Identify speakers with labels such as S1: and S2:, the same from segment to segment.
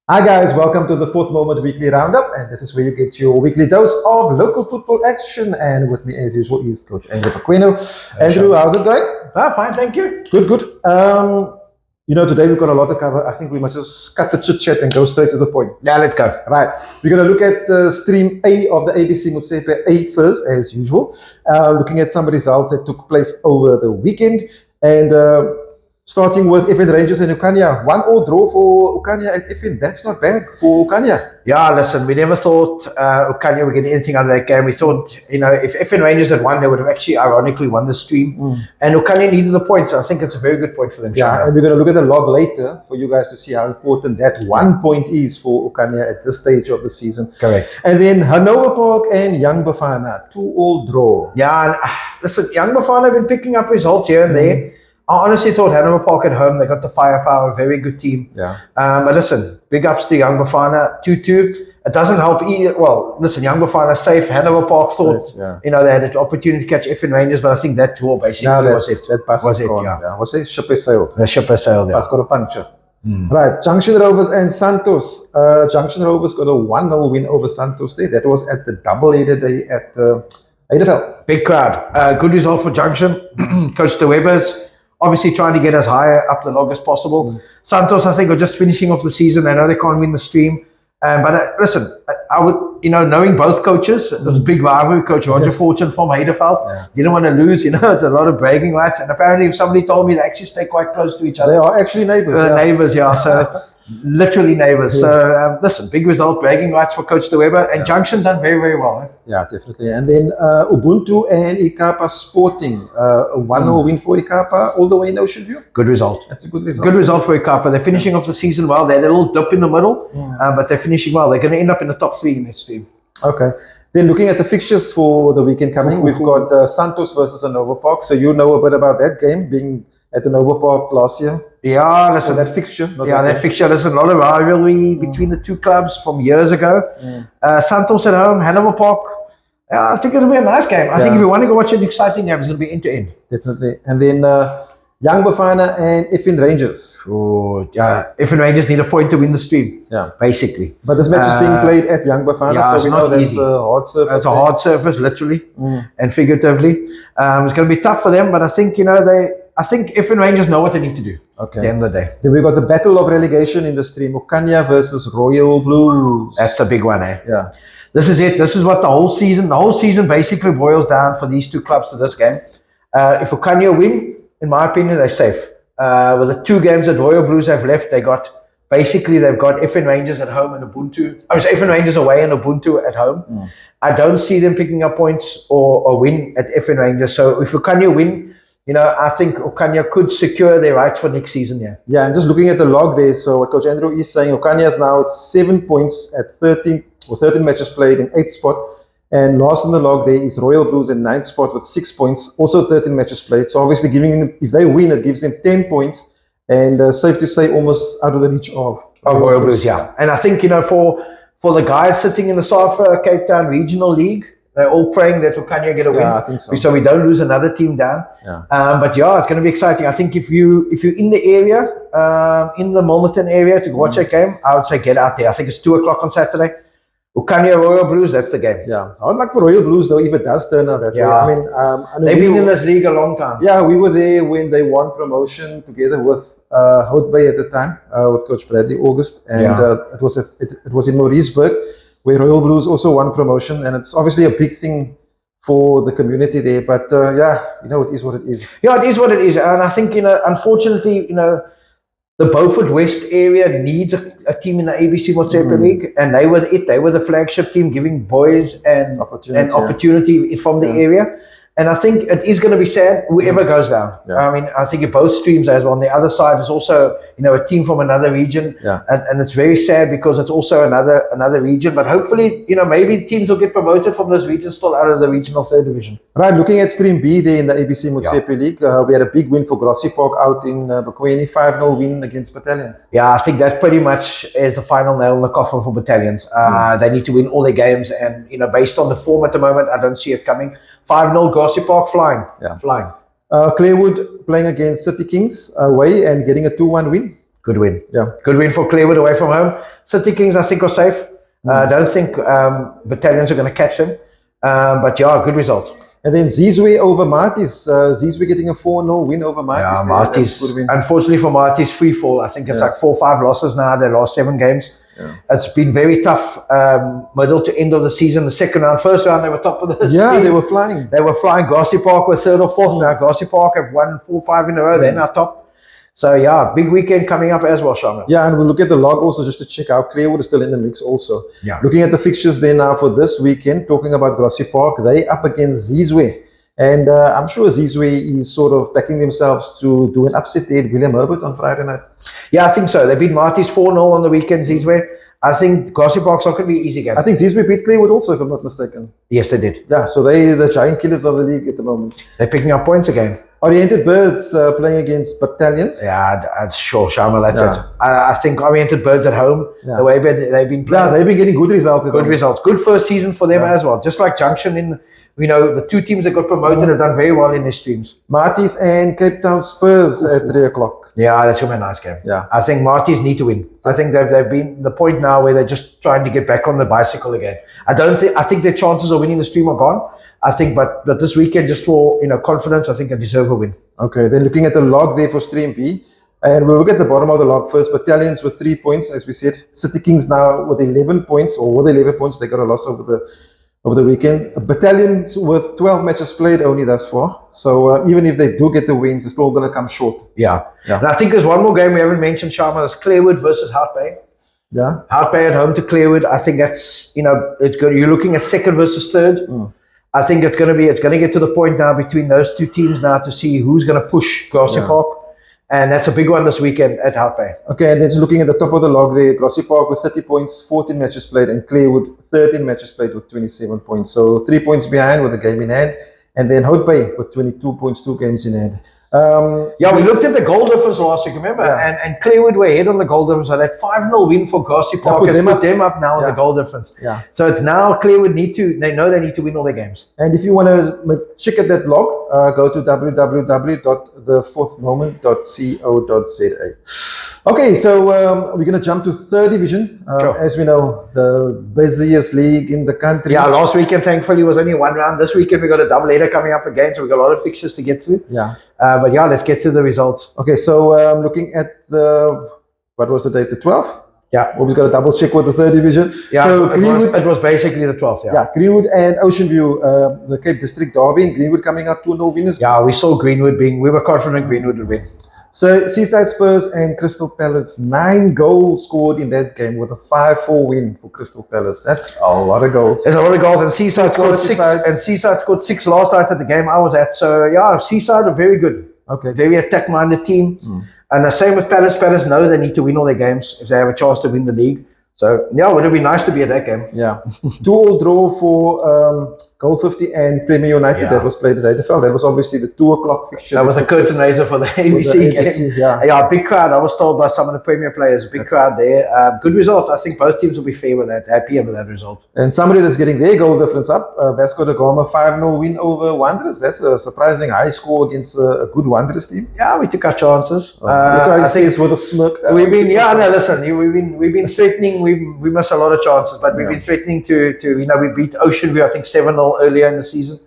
S1: Hi guys, welcome to the Fourth Moment Weekly Roundup, and this is where you get your weekly dose of local football action. And with me, as usual, is Coach Andrew Pequeno. Andrew, how's it going?
S2: Fine, thank you.
S1: Good. Today we've got a lot to cover. I think we must just cut the chit chat and go straight to the point.
S2: Yeah, let's go.
S1: Right, we're going to look at stream A of the ABC Motsepe A first, as usual. Looking at some results that took place over the weekend, and starting with FN Rangers and Ukania. 1-1 draw for Ukania at FN. That's not bad for Ukania.
S2: Yeah, listen, we never thought Ukania would get anything out of that game. We thought, if FN Rangers had won, they would have actually ironically won the stream. And Ukania needed the points. I think it's a very good point for them.
S1: Yeah,
S2: Shamiel.
S1: and we're going to look at the log later for you guys to see how important that 1 point is for Ukania at this stage of the season.
S2: Correct.
S1: And then Hanover Park and Young Bafana, 2-2 draw.
S2: Yeah, and listen, Young Bafana have been picking up results here and there. I honestly thought Hanover Park at home, they got the firepower, very good team.
S1: Yeah.
S2: But listen, big ups to Young Bafana, 2-2. It doesn't help either. Well, listen, Young Bafana safe. Hanover Park thought, they had an opportunity to catch FN Rangers, but I think that draw basically was it.
S1: That bus
S2: was
S1: is
S2: it,
S1: gone.
S2: yeah.
S1: Was it? Ship has sailed.
S2: The ship has sailed, yeah.
S1: Bus got a puncture. Right, Junction Rovers and Santos. Junction Rovers got a 1-0 win over Santos Day. That was at the double-header day at Adeveld.
S2: Big crowd. Good result for Junction. Coach De Weber's obviously trying to get as high up the log as possible. Santos, I think, are just finishing off the season. I know they can't win the stream. But listen, I would, knowing both coaches, it was a big rivalry. Coach Roger Fortune from Heiderveld. Didn't want to lose, it's a lot of bragging rights. And apparently, if somebody told me they actually stay quite close to each other.
S1: They are actually neighbors.
S2: Neighbors, yeah. So literally neighbors. So listen, big result, bragging rights for Coach De Weber. And Junction done very, very well. Eh?
S1: Yeah, definitely. And then Ubuntu and Ikapa Sporting. A 1-0 win for Ikapa all the way in Ocean View.
S2: Good result.
S1: That's a good result.
S2: Good result for Ikapa. They're finishing off the season well. They had a little dip in the middle, but they're finishing well. They're going to end up in the top 3 in this stream.
S1: Okay. Then looking at the fixtures for the weekend coming, we've got Santos versus Hanover Park. So you know a bit about that game being at the Hanover Park last year.
S2: Yeah, listen.
S1: So that fixture.
S2: That fixture. There's a lot of rivalry between the two clubs from years ago. Santos at home, Hanover Park. I think it'll be a nice game. I think if you want to go watch an exciting game, it's going to be end to end.
S1: Definitely. And then Young Bafana and FN Rangers.
S2: Oh, yeah. FN Rangers need a point to win the stream. Yeah. Basically.
S1: But this match is being played at Young Bafana, so we know that's a hard surface.
S2: It's a hard surface, literally and figuratively. It's going to be tough for them, but I think, I think FN Rangers know what they need to do at the end of the day.
S1: Then we got the battle of relegation in the stream. Ukania versus Royal Blues.
S2: That's a big one, eh?
S1: Yeah.
S2: This is it. This is what the whole season basically boils down for these two clubs to this game. If Ukania win, in my opinion, they're safe. With the 2 games that Royal Blues have left, they've got FN Rangers at home and Ubuntu. FN Rangers away and Ubuntu at home. I don't see them picking up points or win at FN Rangers. So if Ukania win, I think Ukania could secure their rights for next season.
S1: Yeah, and just looking at the log there, so what Coach Andrew is saying, Ukania is now 7 points at 13 matches played in 8th spot. And last in the log there is Royal Blues in 9th spot with 6 points, also 13 matches played. So obviously if they win, it gives them 10 points. And safe to say, almost out of the reach of
S2: Royal Blues, yeah. And I think, for the guys sitting in the SAFA Cape Town Regional League, they're all praying that Ukania get a win.
S1: Yeah, I think so.
S2: So we don't lose another team down.
S1: Yeah.
S2: But it's going to be exciting. I think if you're in the area, in the Milnerton area to watch that game, I would say get out there. I think it's 2:00 on Saturday. Ukania Royal Blues, that's the game.
S1: Yeah, I would like for Royal Blues though, if it does turn out that way. I mean,
S2: they've been in this league a long time.
S1: Yeah, we were there when they won promotion together with Hout Bay at the time with Coach Bradley August, and it was in Mauriceburg where Royal Blues also won promotion, and it's obviously a big thing for the community there. But it is what it is.
S2: Yeah, it is what it is, and I think unfortunately, the Beaufort West area needs a team in the ABC Motsepe League, and they were the flagship team, giving boys an opportunity from the area. And I think it is going to be sad whoever goes down. I mean, I think in both streams as well. On the other side is also, a team from another region. And it's very sad because it's also another region. But hopefully, maybe teams will get promoted from those regions still out of the regional 3rd division.
S1: Right, looking at Stream B there in the ABC Motsepe League, we had a big win for Grossie Park out in Pequeno, 5-0 win against Battalions.
S2: Yeah, I think that pretty much is the final nail in the coffin for Battalions. They need to win all their games. And, based on the form at the moment, I don't see it coming. 5-0 Grossie Park flying. Yeah. Flying.
S1: Clarewood playing against City Kings away and getting a 2-1 win.
S2: Good win.
S1: Yeah.
S2: Good win for Clearwood away from home. City Kings, I think, are safe. Don't think Battalions are going to catch them. But yeah, good result.
S1: And then Zizwe over Martis. Zizwe getting a 4-0 win over Martis.
S2: Yeah,
S1: That's a
S2: Martis.
S1: good win.
S2: Unfortunately for Martis, free fall. I think it's like 4 or 5 losses now. Their last 7 games.
S1: Yeah.
S2: It's been very tough. Middle to end of the season. The second round, first round, they were top of the
S1: Yeah,
S2: team.
S1: they were flying.
S2: They were flying. Grassy Park were 3rd or 4th now. Grassy Park have won 4 or 5 in a row. They're now top. So yeah, big weekend coming up as well, Shamiel.
S1: Yeah, and we'll look at the log also just to check out. Clearwood is still in the mix also.
S2: Yeah.
S1: Looking at the fixtures there now for this weekend, talking about Grassy Park, they up against Zizwe. And I'm sure Zizwe is sort of backing themselves to do an upset there at William Herbert on Friday night.
S2: Yeah, I think so. They beat Martis 4-0 on the weekend, Zizwe. I think Grassy Park's not going to be an easy game.
S1: I think Zizwe beat Clearwood also, if I'm not mistaken.
S2: Yes, they did.
S1: Yeah, so they're the giant killers of the league at the moment.
S2: They're picking up points again.
S1: Oriented Birds playing against Battalions.
S2: Yeah, that's sure, Shamiel, that's it. I think Oriented Birds at home, the way they've been playing.
S1: Yeah, they've been getting good results.
S2: Good results. Good first season for them as well. Just like Junction in, the 2 teams that got promoted have done very well in their streams.
S1: Martis and Cape Town Spurs at 3 o'clock.
S2: Yeah, that's going to be a nice game.
S1: Yeah.
S2: I think Martis need to win. I think they've been the point now where they're just trying to get back on the bicycle again. I think their chances of winning the stream are gone. I think, but this weekend, just for confidence, I think they deserve a win.
S1: Okay, then looking at the log there for Stream B, and we'll look at the bottom of the log first. Battalions with 3 points, as we said. City Kings now with 11 points, or with 11 points, they got a loss over the weekend. Battalions with 12 matches played only thus far. So even if they do get the wins, they're still going to come short.
S2: Yeah. And I think there's one more game we haven't mentioned, Shamiel. It's Clearwood versus Hout Bay.
S1: Yeah.
S2: Hout Bay at home to Clearwood. I think that's it's good. You're looking at 2nd versus 3rd. I think it's going to get to the point now between those 2 teams now to see who's going to push Grassy Park. And that's a big one this weekend at Hout Bay. Okay,
S1: and then looking at the top of the log there, Grassy Park with 30 points, 14 matches played, and Clearwood 13 matches played with 27 points. So 3 points behind with a game in hand. And then Hout Bay with 22 points, 2 games in hand.
S2: We looked at the goal difference last week, remember? And Clearwood were ahead on the goal difference. So that 5-0 win for Grassy Park has put them up now on the goal difference.
S1: Yeah.
S2: So it's now Clearwood they know they need to win all their games.
S1: And if you want to check at that log, go to www.thefourthmoment.co.za. Okay, so we're going to jump to 3rd division. As we know, the busiest league in the country.
S2: Yeah, last weekend, thankfully, was only 1 round. This weekend, we got a double header coming up again, so we've got a lot of fixtures to get through.
S1: Yeah.
S2: But yeah, let's get to the results.
S1: Okay, so looking at what was the date? The 12th?
S2: Yeah.
S1: We've got to double check with the 3rd division.
S2: Yeah, so it was basically the 12th.
S1: Yeah, Greenwood and Ocean View, the Cape District Derby, and Greenwood coming out 2-0 winners.
S2: Yeah, we saw Greenwood we were confident Greenwood would win.
S1: So Seaside Spurs and Crystal Palace, 9 goals scored in that game with a 5-4 win for Crystal Palace. That's a lot of goals.
S2: There's a lot of goals, and Seaside scored 6. And Seaside scored 6 last night at the game I was at. So yeah, Seaside are very good.
S1: Okay.
S2: Very attack-minded team. And the same with Palace. Palace know they need to win all their games if they have a chance to win the league. So yeah, it would be nice to be at that game.
S1: Yeah. 2-2 draw for Goal 50 and Premier United that was played at AFL. That was obviously the 2 o'clock fixture.
S2: That was a curtain raiser for the ABC game. Yeah, big crowd. I was told by some of the Premier players, big crowd there. Good result. I think both teams will be fair with that, happy with that result.
S1: And somebody that's getting their goal difference up, Vasco da Gama 5-0 win over Wanderers. That's a surprising high score against a good Wanderers team.
S2: Yeah, we took our chances.
S1: I think with a smirk.
S2: We've been we've been threatening. We missed a lot of chances, but we've been threatening to we beat Ocean View I think 7-0 earlier in the season,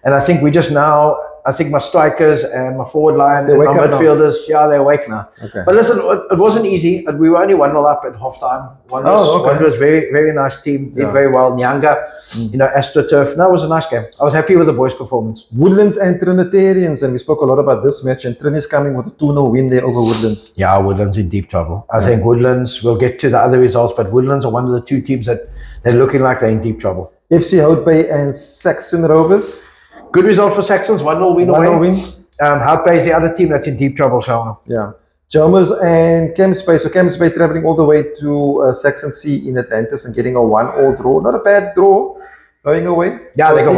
S2: and I think we just now. I think my strikers and my forward line and my midfielders, they're awake now. Okay. But listen, it wasn't easy. We were only 1-0 up at halftime. Wanderers, very, very nice team. Did very well. Nyanga, AstroTurf. No, it was a nice game. I was happy with the boys' performance.
S1: Woodlands and Trinitarians, and we spoke a lot about this match, and Trin is coming with a 2-0 win there over Woodlands.
S2: Yeah, Woodlands in deep trouble. I think Woodlands, we'll get to the other results, but Woodlands are one of the 2 teams that they're looking like they're in deep trouble.
S1: FC Hout Bay and Saxon Rovers.
S2: Good result for Saxons, 1-0 win away. 1-0 win. Hout Bay is the other team that's in deep trouble, Shamiel.
S1: Yeah. Chalmers and Camps Bay. So Camps Bay traveling all the way to Saxon Sea in Atlantis and getting a 1-1 draw. Not a bad draw going away.
S2: Yeah, they got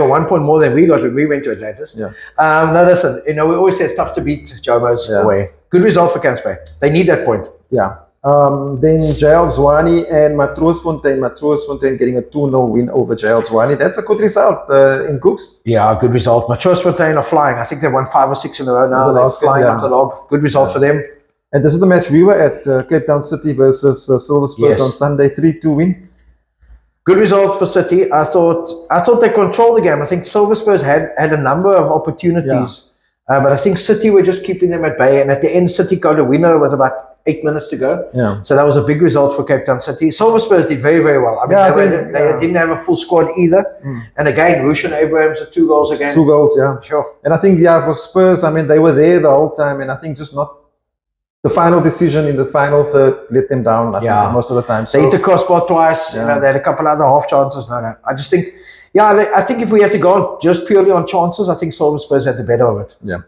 S2: 1 point more than we got when we went to Atlantis. Yeah. No, listen, we always say it's tough to beat Chalmers away. Good result for Camps Bay. They need that point.
S1: Yeah. Then Jael Zwane and Matroosfontein. Matroosfontein getting a 2-0 win over Jael Zwane. That's a good result in Cooks.
S2: Yeah, good result. Matroosfontein are flying. I think they've won 5 or 6 in a row now. They're flying up the log. Good result for them.
S1: And this is the match we were at, Cape Town City versus Silver Spurs
S2: Yes.
S1: on Sunday, 3-2 win.
S2: Good result for City. I thought they controlled the game. I think Silver Spurs had a number of opportunities, but I think City were just keeping them at bay. And at the end, City got a winner with about 8 minutes to go.
S1: Yeah.
S2: So that was a big result for Cape Town City. Silver Spurs did very, very well. I mean, they didn't have a full squad either. And again, Rushan Abrahams had 2 goals again.
S1: 2 goals, yeah.
S2: Sure.
S1: And I think, for Spurs, I mean, they were there the whole time, and I think just not the final decision in the final third let them down, I think, most of the time. So,
S2: they hit the crossbar twice. You know, they had a couple other half chances. No. I just think, I think if we had to go just purely on chances, I think Silver Spurs had the better of it.
S1: Yeah.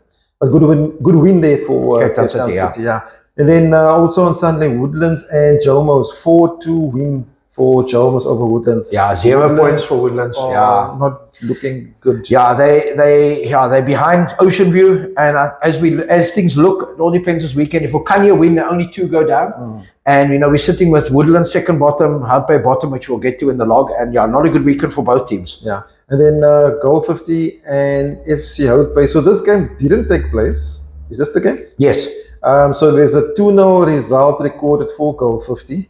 S1: But good win there for
S2: Cape Town City,
S1: yeah. And then also on Sunday, Woodlands and Jomos, 4-2 win for Jomos over Woodlands.
S2: Yeah, 0 points for Woodlands.
S1: Not looking good.
S2: Yeah, they're behind Ocean View, and as things look, it all depends this weekend. If Okanya win, only 2 go down, and we're sitting with Woodlands second bottom, Hout Bay bottom, which we'll get to in the log, and not a good weekend for both teams.
S1: Yeah, and then Goal 50 and FC Hout Bay. So this game didn't take place. Is this the game?
S2: Yes.
S1: So there's a 2-0 result recorded for Goal 50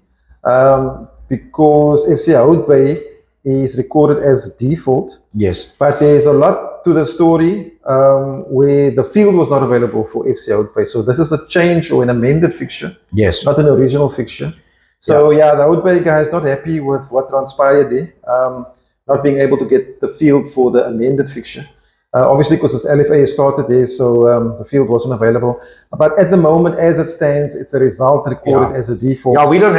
S1: because FC Hout Bay is recorded as default.
S2: Yes.
S1: But there's a lot to the story where the field was not available for FC Hout Bay. So this is a change or an amended fixture.
S2: Yes.
S1: Not an original fixture. So the Hout Bay guys not happy with what transpired there. Not being able to get the field for the amended fixture. Obviously, because this LFA started there, so the field wasn't available. But at the moment, as it stands, it's a result recorded as a default.
S2: Yeah, we don't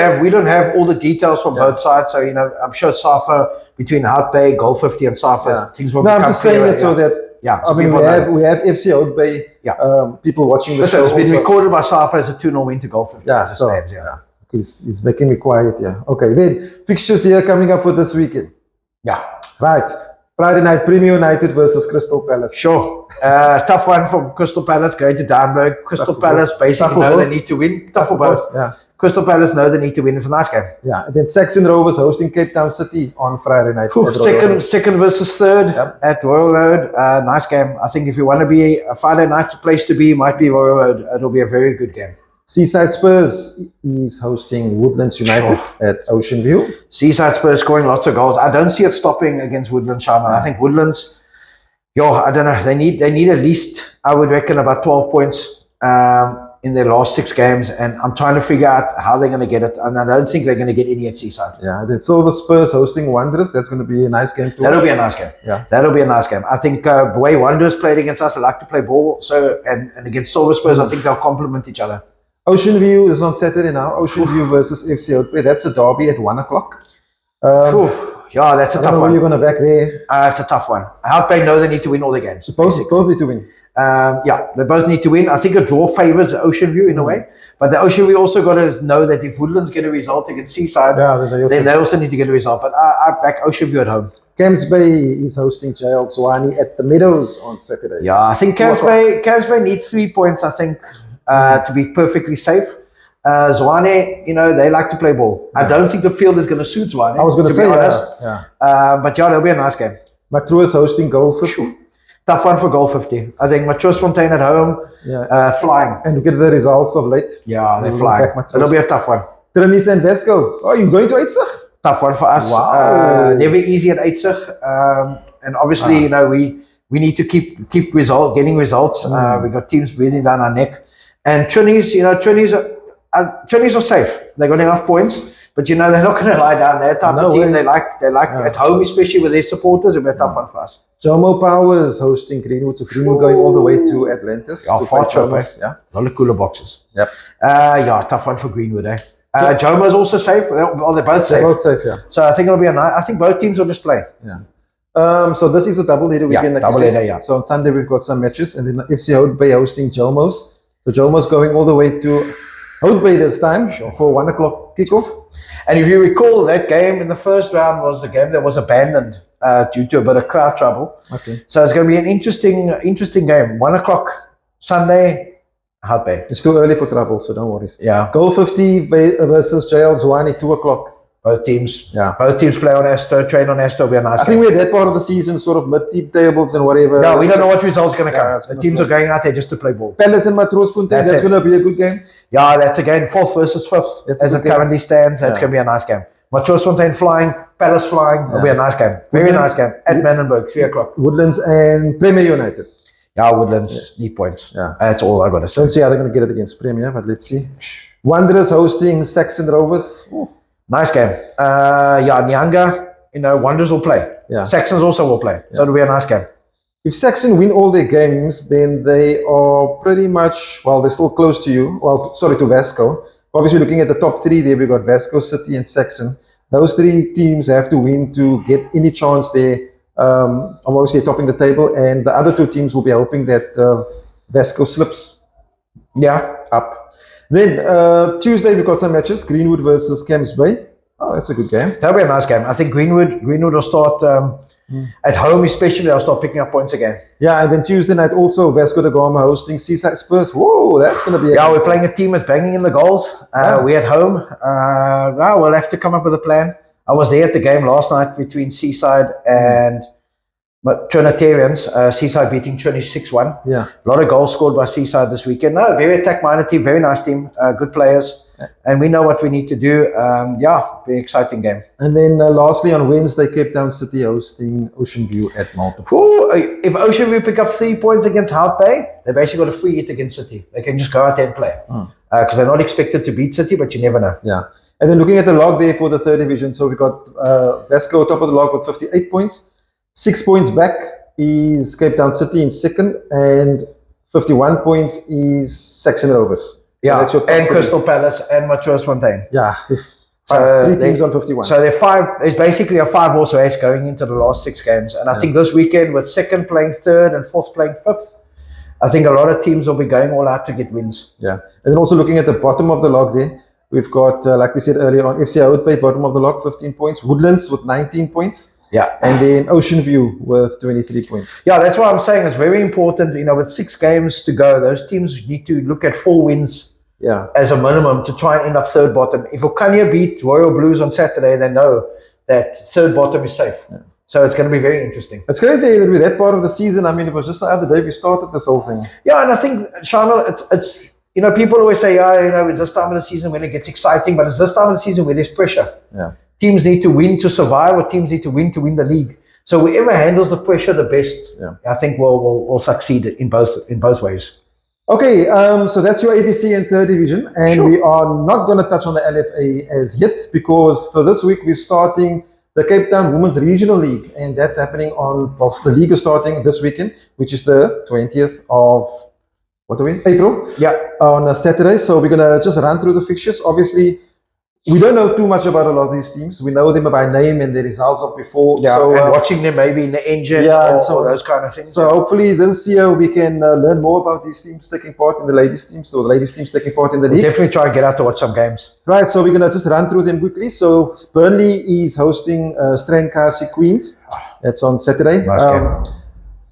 S2: have all the details from both sides. So I'm sure Safa between Hout Bay, Goal 50, and Safa, things will. No,
S1: I'm just saying it so that. Yeah, I mean we have FC Hout Bay. People watching the show.
S2: It's been recorded by Safa as a 2-0 win to Goal 50.
S1: Yeah, so he's making me quiet. Yeah. Okay, then fixtures here coming up for this weekend.
S2: Yeah.
S1: Right. Friday night, Premier United versus Crystal Palace.
S2: Sure. Tough one for Crystal Palace going to Danburg. Crystal Palace basically know they need to win. Tough for both. Yeah. Crystal Palace know they need to win. It's a nice game.
S1: Yeah. And then Saxon Rovers hosting Cape Town City on Friday night.
S2: Second versus third at Royal Road. Nice game. I think if you want to be a Friday night place to be, might be Royal Road. It'll be a very good game.
S1: Seaside Spurs is hosting Woodlands United at Ocean View.
S2: Seaside Spurs scoring lots of goals. I don't see it stopping against Woodlands, Shamiel. I think Woodlands, I don't know. They need at least, I would reckon, about 12 points in their last 6 games, and I'm trying to figure out how they're going to get it. And I don't think they're going to get any at Seaside.
S1: Yeah, then Silver Spurs hosting Wanderers. That's going to be a nice game.
S2: That'll be a nice game. Yeah, that'll be a nice game. I think the way Wanderers played against us, I like to play ball. So and against Silver Spurs, I think they'll complement each other.
S1: Ocean View is on Saturday now. Ocean View versus FC Hout Bay. That's a derby at 1 o'clock.
S2: Yeah, that's a tough one.
S1: You're going to back there.
S2: It's a tough one. Hout Bay know they need to win all their games.
S1: Both need to win.
S2: They both need to win. I think a draw favours Ocean View in a way. But the Ocean View also got to know that if Woodlands get a result against Seaside, then they also need to get a result. But I back Ocean View at home.
S1: Camps Bay is hosting JL Zwane at the Meadows on Saturday.
S2: Yeah, I think Camps Bay need 3 points, I think, to be perfectly safe. Zwane, they like to play ball. I don't think the field is going to suit Zwane.
S1: I was going to say,
S2: but it'll be a nice game.
S1: Matruh is hosting Goal 50.
S2: Tough one for Goal 50. I think Matruh Fontaine at home, flying.
S1: And look at the results of late.
S2: Yeah, they're flying. It'll be a tough one.
S1: Trinis and Vesco. Oh, you going to Eitzig?
S2: Tough one for us. Wow. Never easy at Eitzig. And obviously, we need to keep getting results. We got teams breathing down our neck. And Trinis, Trinis are safe. They got enough points, but they're not going to lie down. They're a type of team. They like at home, especially with their supporters. It'll be a tough one for us.
S1: Jomo Power is hosting Greenwood. So Greenwood going all the way to Atlantis.
S2: Yeah, far trip, a lot of cooler boxes. Yep. Tough one for Greenwood, Jomo is also safe. They're both safe.
S1: They're both safe, yeah.
S2: So I think it'll be I think both teams will just play.
S1: Yeah. So this is a double-header weekend.
S2: Double-header,
S1: So on Sunday we've got some matches, and then FC Hout Bay hosting Jomos. So Jomos going all the way to Hout Bay this time for 1 o'clock kickoff.
S2: And if you recall, that game in the first round was the game that was abandoned due to a bit of crowd trouble.
S1: Okay.
S2: So it's going to be an interesting game. 1 o'clock Sunday, Hout Bay.
S1: It's too early for trouble, so don't worry.
S2: Yeah.
S1: Goal 50 versus JL Zwane, 2 o'clock.
S2: Both teams.
S1: Yeah.
S2: Both teams play on Astro, train on Astro. It'll be a nice
S1: I think we're at that part of the season, sort of mid-team tables and whatever.
S2: Yeah, we don't know what result's going to
S1: Yeah,
S2: come.
S1: it's
S2: The
S1: gonna
S2: teams
S1: flow.
S2: are going out there just to play ball.
S1: Palace and Matroosfontein, that's
S2: it.
S1: going to be a good game.
S2: Yeah, that's again 4th versus 5th.
S1: That's a
S2: as
S1: good
S2: it
S1: game.
S2: currently stands. That's
S1: Yeah.
S2: going to be a nice game. Matroosfontein flying, Palace flying. It'll be a nice game. Very nice game. At Manenberg, 3 o'clock.
S1: Woodlands and Premier United.
S2: Yeah, Woodlands need points.
S1: Yeah.
S2: That's all I got to say.
S1: Don't see how they're going to get it against Premier, but let's see. Wanderers hosting Saxon Rovers. Ooh.
S2: Nice game. Yeah, Nyanga, Wanderers will play.
S1: Yeah.
S2: Saxons also will play. So it'll be a nice game.
S1: If Saxon win all their games, then they are pretty much, well, they're still close to you. Well, sorry, to Vasco. Obviously, looking at the top 3 there, we've got Vasco, City, and Saxon. Those 3 teams have to win to get any chance there of obviously topping the table. And the other 2 teams will be hoping that Vasco slips up. Then Tuesday, we've got some matches. Greenwood versus Camps Bay. Oh, that's a good game.
S2: That'll be a nice game. I think Greenwood will start at home, especially. They'll start picking up points again.
S1: Yeah, and then Tuesday night also Vasco da Gama hosting Seaside Spurs. Whoa, that's going to be.
S2: Yeah, we're playing a team that's banging in the goals. We're at home. Now we'll have to come up with a plan. I was there at the game last night between Seaside and Trinitarians. Seaside beating Trinity 6-1.
S1: Yeah,
S2: a lot of goals scored by Seaside this weekend. No, very attack-minded team, very nice team, good players. And we know what we need to do. Very exciting game.
S1: And then lastly on Wednesday, Cape Town City hosting Ocean View at Malta.
S2: If Ocean View pick up 3 points against Hout Bay, they've actually got a free hit against City. They can just go out there and play. Because they're not expected to beat City, but you never know.
S1: Yeah. And then looking at the log there for the 3rd division, so we've got Vasco top of the log with 58 points. 6 points back is Cape Town City in 2nd, and 51 points is Saxon Rovers.
S2: Yeah, so and Crystal Palace and Matroosfontein.
S1: Yeah,
S2: so
S1: 3 teams on 51.
S2: So they're 5. It's basically a 5-horse race going into the last 6 games. And I think this weekend, with 2nd playing 3rd and 4th playing 5th, I think a lot of teams will be going all out to get wins.
S1: Yeah, and then also looking at the bottom of the log there, we've got, like we said earlier on, FC Hout Bay, bottom of the log, 15 points. Woodlands with 19 points.
S2: Yeah.
S1: And then Ocean View with 23 points.
S2: Yeah, that's what I'm saying. It's very important, with 6 games to go, those teams need to look at 4 wins as a minimum to try and end up 3rd bottom. If Okania beat Royal Blues on Saturday, they know that 3rd bottom is safe. Yeah. So it's going to be very interesting.
S1: It's crazy that with that part of the season, I mean, it was just the other day we started this whole thing.
S2: Yeah, and I think, Shamiel, it's people always say, it's this time of the season when it gets exciting, but it's this time of the season where there's pressure.
S1: Yeah.
S2: Teams need to win to survive, or teams need to win the league. So whoever handles the pressure the best, I think will succeed in both ways.
S1: Okay, so that's your ABC and 3rd division, and we are not going to touch on the LFA as yet, because for this week we're starting the Cape Town Women's Regional League, and that's happening the league is starting this weekend, which is the 20th of April. Yeah, on a Saturday. So we're gonna just run through the fixtures. Obviously, we don't know too much about a lot of these teams. We know them by name and the results of before.
S2: Yeah, so, and watching them maybe in the engine or those kind of things.
S1: So hopefully this year we can learn more about these teams taking part in the ladies teams, or the ladies teams taking part in the league.
S2: Definitely try and get out to watch some games.
S1: Right, so we're going to just run through them quickly. So Burnley is hosting Strankasi Queens. That's on Saturday.
S2: Nice game.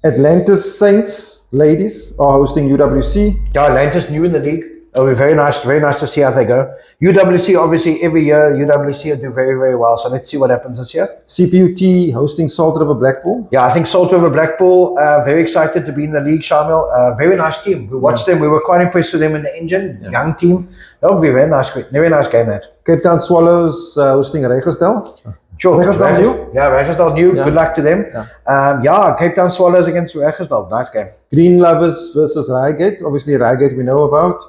S1: Atlantis Saints ladies are hosting UWC.
S2: Yeah, Atlantis new in the league. It'll be very nice to see how they go. UWC, obviously, every year, UWC will do very, very well. So let's see what happens this year.
S1: CPUT hosting Salt River Blackpool.
S2: Yeah, I think Salt River Blackpool, very excited to be in the league, Shamiel. Very nice team. We watched them. We were quite impressed with them in the engine. Young team. That'll be a very nice game, that.
S1: Cape Town Swallows hosting Regersdal.
S2: Sure.
S1: Regersdal new.
S2: Yeah, Regersdal new. Yeah. Good luck to them. Yeah. Cape Town Swallows against Regersdal. Nice game.
S1: Green Lovers versus Reigate. Obviously, Reigate we know about.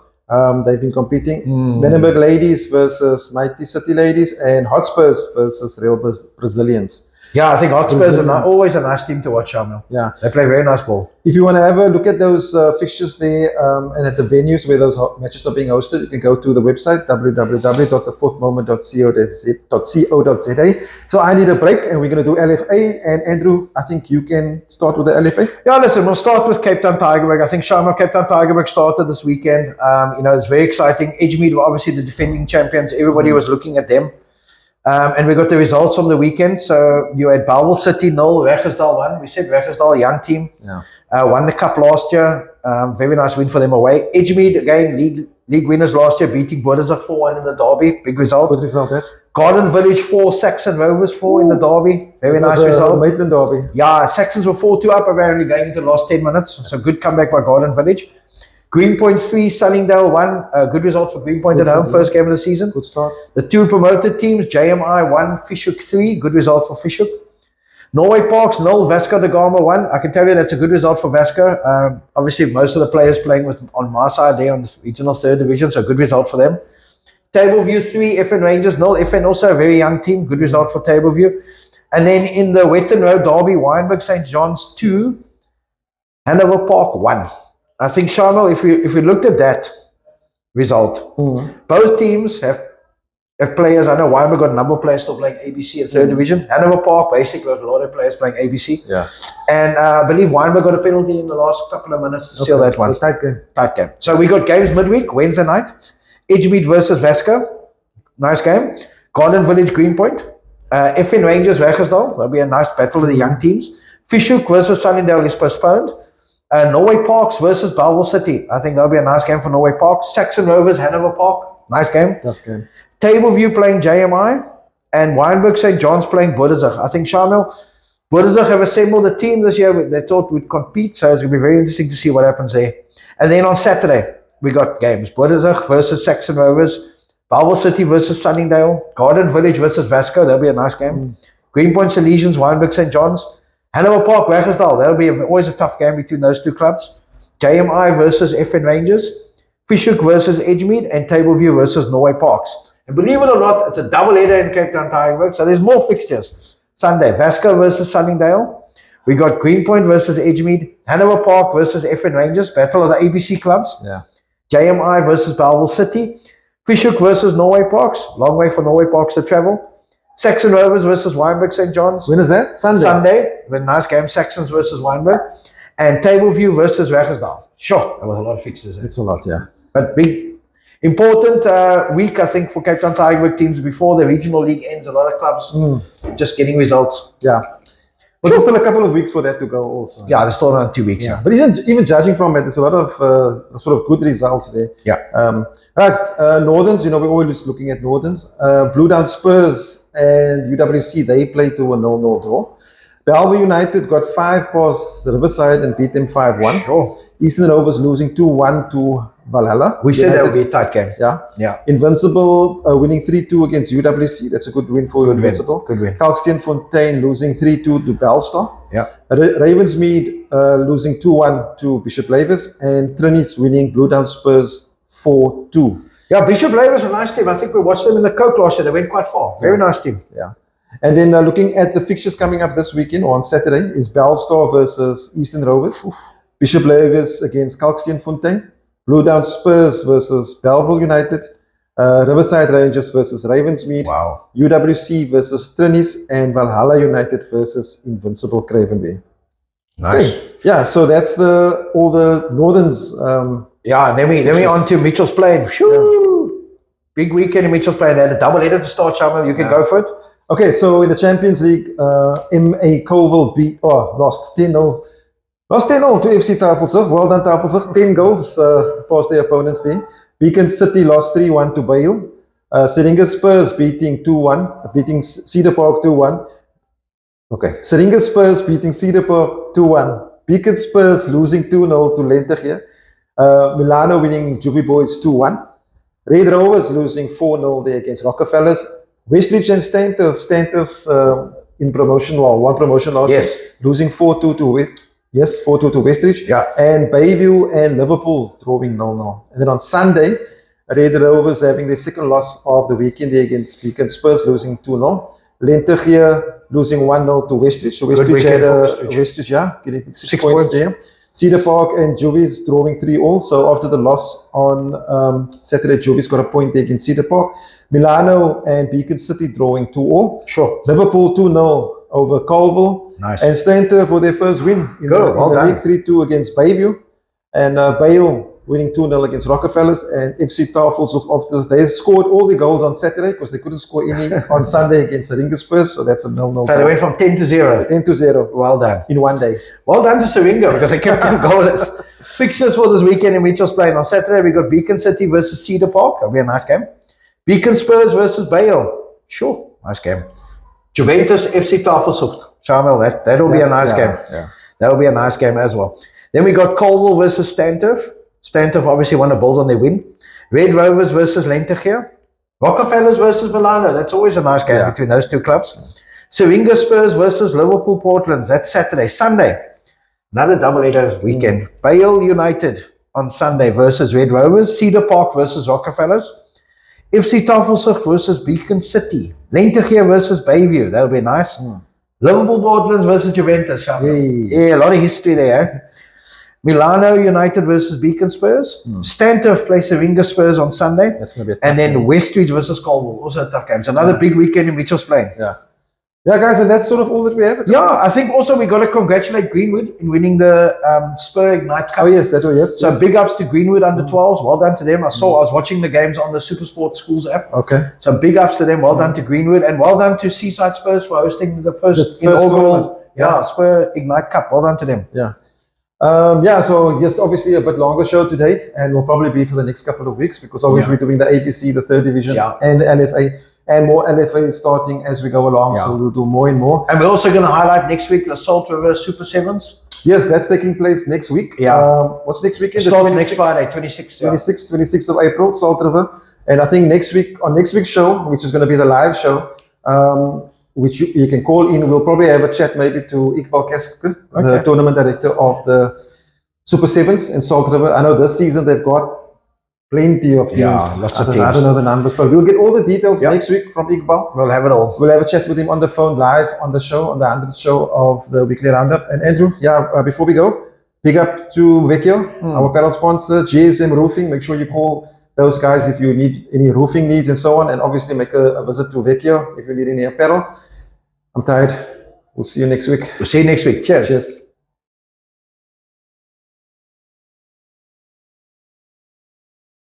S1: They've been competing. Menenberg Ladies versus Mighty City Ladies, and Hotspurs versus Real Brazilians.
S2: Yeah, I think Hotspurs are always a nice team to watch, Shamiel.
S1: Yeah.
S2: They play very nice ball.
S1: If you want to have a look at those fixtures there and at the venues where those matches are being hosted, you can go to the website www.thefourthmoment.co.za. So I need a break, and we're going to do LFA. And Andrew, I think you can start with the LFA.
S2: Yeah, listen, we'll start with Cape Town Tigerberg. I think Shamiel, Cape Town Tigerberg started this weekend. It's very exciting. Edgemead were obviously the defending champions. Everybody was looking at them. And we got the results from the weekend. So you had Bowel City 0, Regersdal 1. We said Regersdal, young team. Yeah. Won the cup last year. Very nice win for them away. Edgemead, again, league league winners last year, beating Bodazak 4-1 in the derby. Big result.
S1: Good result, that.
S2: Garden Village 4, Saxon Rovers 4 in the derby. Very nice
S1: It was
S2: result.
S1: a Maitland derby.
S2: Yeah, Saxons were 4-2 up apparently going into the last 10 minutes. So good comeback by Garden Village. Greenpoint 3, Sunningdale 1. Good result for Greenpoint at home, first game of the season.
S1: Good start.
S2: The two promoted teams, JMI 1, Fishhook 3. Good result for Fishhook. Norway Parks 0, Vasco da Gama 1. I can tell you that's a good result for Vasco. Obviously, most of the players playing on my side there on the regional 3rd division, so good result for them. Tableview 3, FN Rangers 0. FN also a very young team. Good result for Tableview. And then in the Western Road derby, Wynberg St. John's 2, Hanover Park 1. I think, Shamiel, if we looked at that result, both teams have players. I know Wynberg got a number of players still playing ABC in 3rd division. Hanover Park basically got a lot of players playing ABC.
S1: Yeah.
S2: And I believe Wynberg got a penalty in the last couple of minutes to seal that one.
S1: So tight game.
S2: Tight game. So we got games midweek, Wednesday night. Edgemead versus Vasco. Nice game. Garden Village, Greenpoint. FN Rangers, Raggersdal. That'll be a nice battle of the young teams. Fishhook versus Sunningdale is postponed. Norway Parks versus Belleville City. I think that'll be a nice game for Norway Parks. Saxon Rovers, Hanover Park. Nice game.
S1: Tough game.
S2: Tableview playing JMI. And Wynberg St. John's playing Bodazak. I think, Shamiel, Bodazak have assembled a team this year they thought would compete. So it's going to be very interesting to see what happens there. And then on Saturday, we got games. Bodazak versus Saxon Rovers. Belleville City versus Sunningdale. Garden Village versus Vasco. That'll be a nice game. Greenpoint Salesians, Wynberg St. John's. Hanover Park, Raggersdal. That'll be always a tough game between those two clubs. JMI versus FN Rangers. Fishhook versus Edgemead. And Tableview versus Norway Parks. And believe it or not, it's a double header in Cape Town Tigerberg. So there's more fixtures. Sunday, Vasco versus Sunningdale. We got Greenpoint versus Edgemead. Hanover Park versus FN Rangers. Battle of the ABC clubs.
S1: Yeah.
S2: JMI versus Belleville City. Fishhook versus Norway Parks. Long way for Norway Parks to travel. Saxon Rovers versus Wynberg St. John's.
S1: When is that? Sunday.
S2: Sunday. Very nice game. Saxons versus Wynberg. And Tableview versus Raggersdal. Sure, there was a lot of fixtures.
S1: It's a lot, yeah.
S2: But big, important week, I think, for Cape Town Tigerberg teams before the regional league ends. A lot of clubs just getting results.
S1: Yeah. But there's still a couple of weeks for that to go also.
S2: Yeah, there's still around 2 weeks.
S1: Yeah. But even judging from it, there's a lot of sort of good results there.
S2: Yeah.
S1: Right. Northerns, we're always looking at Northerns. Blue Down Spurs and UWC, they played to a 0-0 draw. Belleville United got 5 past Riverside and beat them 5-1.
S2: Sure.
S1: Eastern Rovers losing 2-1 to Valhalla.
S2: We said that would be a tight game.
S1: Yeah. Invincible winning 3-2 against UWC. That's a good win for Invincible.
S2: Good win.
S1: Kalkstein Fontaine losing 3-2 to Bellstar.
S2: Yeah.
S1: Ravensmead losing 2-1 to Bishop Lavis. And Trinis winning Blue Down Spurs 4-2.
S2: Yeah, Bishop Lavis is a nice team. I think we watched them in the Coke last year. They went quite far. Very nice team.
S1: Yeah. And then looking at the fixtures coming up this weekend or on Saturday is Bellstar versus Eastern Rovers. Bishop Lavis against Kalkstein Fontaine. Blue Down Spurs versus Belleville United. Riverside Rangers versus Ravensmead.
S2: Wow.
S1: UWC versus Trinis. And Valhalla United versus Invincible Cravenby.
S2: Nice.
S1: Okay. Yeah, so that's all the Northerns.
S2: Yeah, then we on to Mitchell's Plain. Big weekend in Mitchell's Plain. They had a double header to start, Shamiel. You can go for it.
S1: Okay, so in the Champions League, MA Coville lost 10-0. Lost 10-0 to FC Tafelsig. Well done, Tafelsig. 10 goals past their opponents there. Beacon City lost 3-1 to Bale. Seringa Spurs beating Cedar Park 2-1. Okay, Seringa Spurs beating Cedar Park 2-1. Beacon Spurs losing 2-0 to Lenteghier. Milano winning Juvie Boys 2-1. Red Rovers losing 4-0 there against Rockefellers. Westridge and Stantos in promotion, one promotion last year, losing 4-2 to 4-2 to Westridge.
S2: Yeah.
S1: And Bayview and Liverpool drawing 0-0. And then on Sunday, Red Rovers having their second loss of the weekend there against Beacon Spurs, losing 2-0. Lenteghier losing 1-0 to Westridge. So Westridge had getting 6 points there. Cedar Park and Juvie's drawing 3-3. So after the loss on Saturday, Juvie's got a point there against Cedar Park. Milano and Beacon City drawing 2-2.
S2: Sure.
S1: Liverpool 2-0 over Colville.
S2: Nice.
S1: And Stanter for their first win in the league, 3-2 against Bayview. And Bale winning 2-0 against Rockefellers. And FC Tafelsig, they scored all the goals on Saturday because they couldn't score any on Sunday against Seringa Spurs. So that's a 0-0.
S2: So they went from 10-0.
S1: 10-0.
S2: Well done.
S1: In one day.
S2: Well done to Seringa because they kept them goalless. Fixtures for this weekend in Mitchell's Plain. On Saturday, we got Beacon City versus Cedar Park. That'll be a nice game. Beacon Spurs versus Bale. Sure, nice game. Juventus FC Tafelsucht. Shamiel, that'll be a nice game.
S1: Yeah.
S2: That'll be a nice game as well. Then we got Colville versus Stanturf. Stanturf obviously want to build on their win. Red Rovers versus Lentegeur. Rockefellers versus Milano. That's always a nice game between those two clubs. Seringa Spurs versus Liverpool Portlands. That's Saturday. Sunday, another double-header weekend. Bale United on Sunday versus Red Rovers. Cedar Park versus Rockefellers. FC Tafelsucht versus Beacon City. Lentegeur versus Bayview. That'll be nice. Liverpool Portlands versus Juventus. Yeah, a lot of history there. Eh? Milano United versus Beacon Spurs. Stanturf plays Seringa Spurs on Sunday.
S1: That's going to be
S2: and then Westridge versus Colville. Also a tough game. It's another big weekend in Mitchell's Plain.
S1: Yeah. Yeah, guys, and that's sort of all that we have.
S2: Yeah, I think also we got to congratulate Greenwood in winning the Spur Ignite Cup.
S1: Oh, yes, that was, yes.
S2: So big ups to Greenwood under 12s. Well done to them. I was watching the games on the Supersport Schools app.
S1: Okay.
S2: So big ups to them. Well done to Greenwood. And well done to Seaside Spurs for hosting the first inaugural Spur Ignite Cup. Well done to them.
S1: Yeah. So just obviously a bit longer show today, and will probably be for the next couple of weeks because obviously we're doing the ABC, the third division, and the LFA, and more LFA starting as we go along. So we'll do more and more.
S2: And we're also going to highlight next week the Salt River Super Sevens.
S1: Yes, that's taking place next week.
S2: Yeah.
S1: What's next weekend?
S2: It starts next Friday, 26th
S1: of April, Salt River. And I think next week, on next week's show, which is going to be the live show, which you can call in. We'll probably have a chat maybe to Iqbal Keske, the tournament director of the Super Sevens in Salt River. I know this season they've got plenty of teams.
S2: Yeah, lots of teams.
S1: I don't know the numbers, but we'll get all the details next week from Iqbal.
S2: We'll have it all.
S1: We'll have a chat with him on the phone live on the show, on the 100th show of the weekly roundup. And Andrew, before we go, big up to Vecchio, our apparel sponsor, GSM Roofing. Make sure you call those guys if you need any roofing needs and so on, and obviously make a visit to Vecchio if you need any apparel. I'm tired. We'll see you next week.
S2: We'll see you next week. Cheers.
S1: Cheers.